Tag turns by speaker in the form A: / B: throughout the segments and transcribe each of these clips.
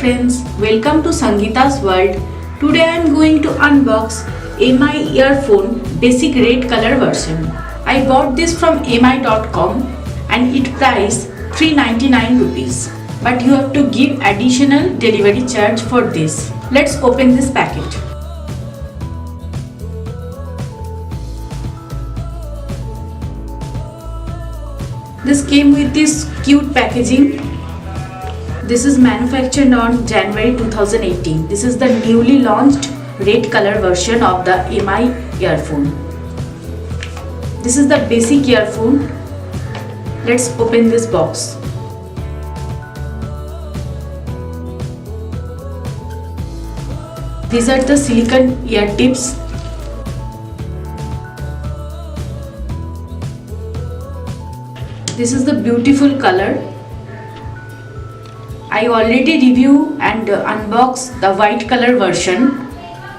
A: friends, welcome to Sangeeta's world. Today I am going to unbox MI Earphone Basic Red Color version. I bought this from mi.com and it price 399 rupees. But you have to give additional delivery charge for this. Let's open this packet. This came with this cute packaging. This is manufactured on January 2018. This is the newly launched red color version of the MI earphone. This is the basic earphone. Let's open this box. These are the silicone ear tips. This is the beautiful color. I already review and unbox the white color version.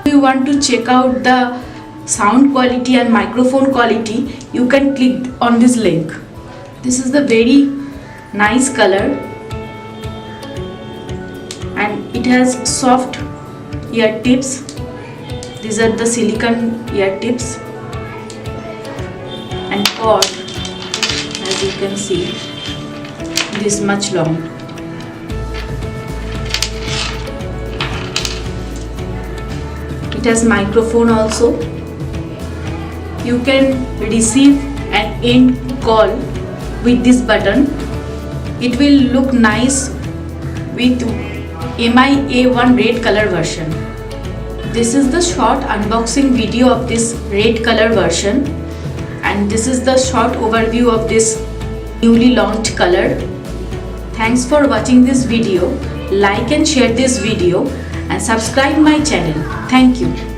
A: If you want to check out the sound quality and microphone quality, you can click on this link. This is the very nice color and it has soft ear tips. These are the silicone ear tips and cord, as you can see, this much long. It has microphone also. You can receive and end call with this button. It will look nice with MI A1 red color version. This is the short unboxing video of this red color version, and this is the short overview of this newly launched color. Thanks for watching this video. Like and share this video and subscribe my channel. Thank you.